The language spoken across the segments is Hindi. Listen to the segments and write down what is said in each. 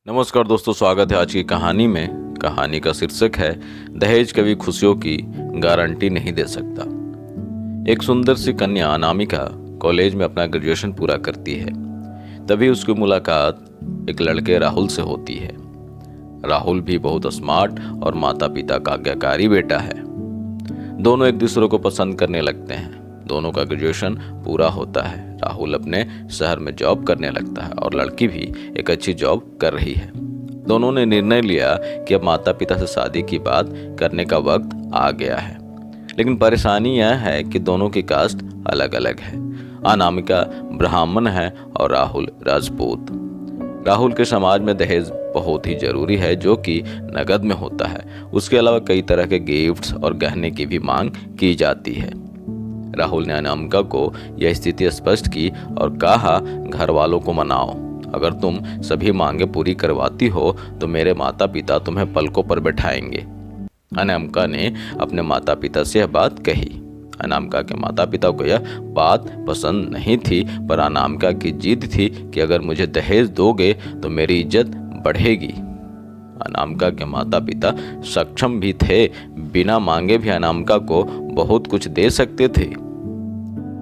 नमस्कार दोस्तों, स्वागत है आज की कहानी में। कहानी का शीर्षक है दहेज कभी खुशियों की गारंटी नहीं दे सकता। एक सुंदर सी कन्या अनामिका कॉलेज में अपना ग्रेजुएशन पूरा करती है। तभी उसकी मुलाकात एक लड़के राहुल से होती है। राहुल भी बहुत स्मार्ट और माता पिता का आज्ञाकारी बेटा है। दोनों एक दूसरे को पसंद करने लगते हैं। दोनों का ग्रेजुएशन पूरा होता है। राहुल अपने शहर में जॉब करने लगता है और लड़की भी एक अच्छी जॉब कर रही है। दोनों ने निर्णय लिया कि अब माता पिता से शादी की बात करने का वक्त आ गया है। लेकिन परेशानी यह है कि दोनों की कास्ट अलग अलग है। अनामिका ब्राह्मण है और राहुल राजपूत। राहुल के समाज में दहेज बहुत ही जरूरी है, जो कि नगद में होता है। उसके अलावा कई तरह के गिफ्ट्स और गहने की भी मांग की जाती है। राहुल ने अनामिका को यह स्थिति स्पष्ट की और कहा, घर वालों को मनाओ। अगर तुम सभी मांगे पूरी करवाती हो तो मेरे माता पिता तुम्हें पलकों पर बैठाएंगे। अनामिका ने अपने माता पिता से यह बात कही। अनामिका के माता पिता को यह बात पसंद नहीं थी, पर अनामिका की जिद थी कि अगर मुझे दहेज दोगे तो मेरी इज्जत बढ़ेगी। अनामिका के माता पिता सक्षम भी थे। बिना मांगे भी अनामिका को बहुत कुछ दे सकते थे,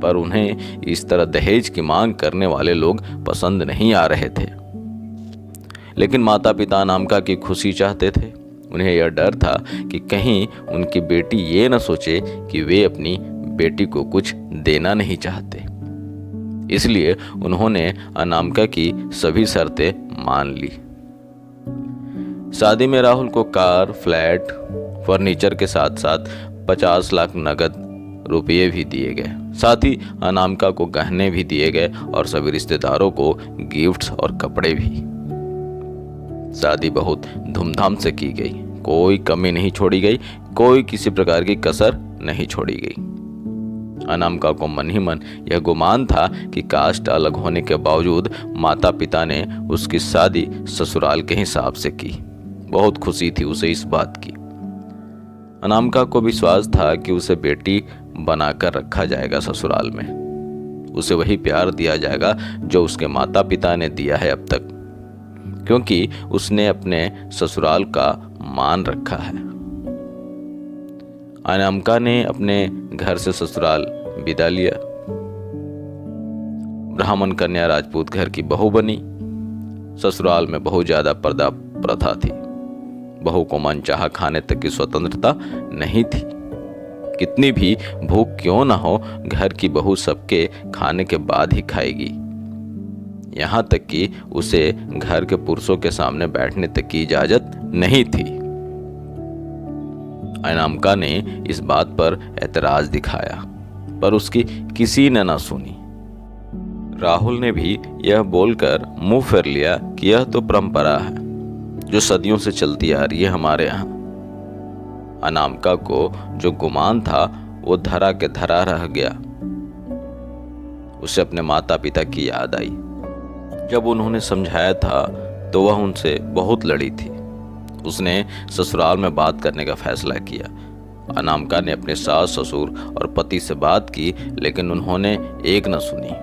पर उन्हें इस तरह दहेज की मांग करने वाले लोग पसंद नहीं आ रहे थे। लेकिन माता पिता अनामिका की खुशी चाहते थे। उन्हें यह डर था कि कहीं उनकी बेटी ये न सोचे कि वे अपनी बेटी को कुछ देना नहीं चाहते। इसलिए उन्होंने अनामिका की सभी शर्तें मान ली। शादी में राहुल को कार, फ्लैट, फर्नीचर के साथ साथ 50 लाख नगद रुपये भी दिए गए। साथ ही अनामिका को गहने भी दिए गए और सभी रिश्तेदारों को गिफ्ट्स और कपड़े भी। शादी बहुत धूमधाम से की गई। कोई कमी नहीं छोड़ी गई, कोई किसी प्रकार की कसर नहीं छोड़ी गई। अनामिका को मन ही मन यह गुमान था कि कास्ट अलग होने के बावजूद माता पिता ने उसकी शादी ससुराल के हिसाब से की। बहुत खुशी थी उसे इस बात की। अनामिका को विश्वास था कि उसे बेटी बनाकर रखा जाएगा। ससुराल में उसे वही प्यार दिया जाएगा जो उसके माता पिता ने दिया है अब तक, क्योंकि उसने अपने ससुराल का मान रखा है। अनामिका ने अपने घर से ससुराल विदा लिया। ब्राह्मण कन्या राजपूत घर की बहू बनी। ससुराल में बहुत ज्यादा पर्दा प्रथा थी। बहू को मनचाहा खाने तक की स्वतंत्रता नहीं थी। कितनी भी भूख क्यों ना हो, घर की बहू सबके खाने के बाद ही खाएगी। यहां तक कि उसे घर के पुरुषों के सामने बैठने तक की इजाजत नहीं थी। अनामिका ने इस बात पर ऐतराज दिखाया, पर उसकी किसी ने ना सुनी। राहुल ने भी यह बोलकर मुंह फेर लिया कि यह तो परंपरा है जो सदियों से चलती आ रही है हमारे यहाँ। अनामिका को जो गुमान था वो धरा के धरा रह गया। उसे अपने माता पिता की याद आई। जब उन्होंने समझाया था तो वह उनसे बहुत लड़ी थी। उसने ससुराल में बात करने का फैसला किया। अनामिका ने अपने सास, ससुर और पति से बात की, लेकिन उन्होंने एक न सुनी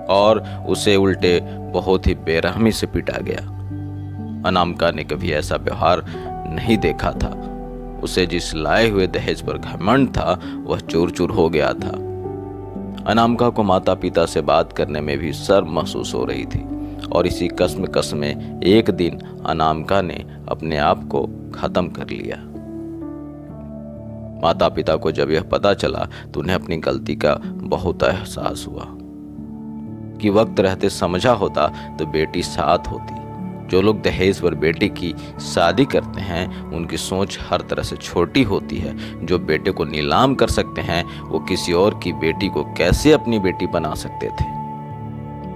और उसे उल्टे बहुत ही बेरहमी से पीटा गया। अनामिका ने कभी ऐसा व्यवहार नहीं देखा था। उसे जिस लाए हुए दहेज पर घमंड था वह चूर चूर हो गया था। अनामिका को माता पिता से बात करने में भी शर्म महसूस हो रही थी और इसी कश्मकश में एक दिन अनामिका ने अपने आप को खत्म कर लिया। माता पिता को जब यह पता चला तो उन्हें अपनी गलती का बहुत एहसास हुआ कि वक्त रहते समझा होता तो बेटी साथ होती। जो लोग दहेज पर बेटी की शादी करते हैं उनकी सोच हर तरह से छोटी होती है। जो बेटे को नीलाम कर सकते हैं वो किसी और की बेटी को कैसे अपनी बेटी बना सकते थे।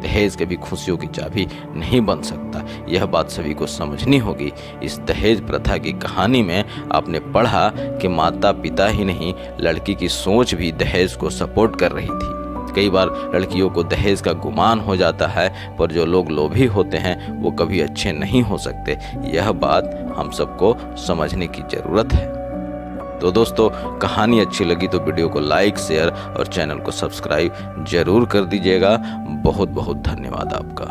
दहेज कभी खुशियों की चाबी नहीं बन सकता। यह बात सभी को समझनी होगी। इस दहेज प्रथा की कहानी में आपने पढ़ा कि माता पिता ही नहीं, लड़की की सोच भी दहेज को सपोर्ट कर रही थी। कई बार लड़कियों को दहेज का गुमान हो जाता है, पर जो लोग लोभी होते हैं वो कभी अच्छे नहीं हो सकते। यह बात हम सबको समझने की जरूरत है। तो दोस्तों, कहानी अच्छी लगी तो वीडियो को लाइक, शेयर और चैनल को सब्सक्राइब जरूर कर दीजिएगा। बहुत बहुत धन्यवाद आपका।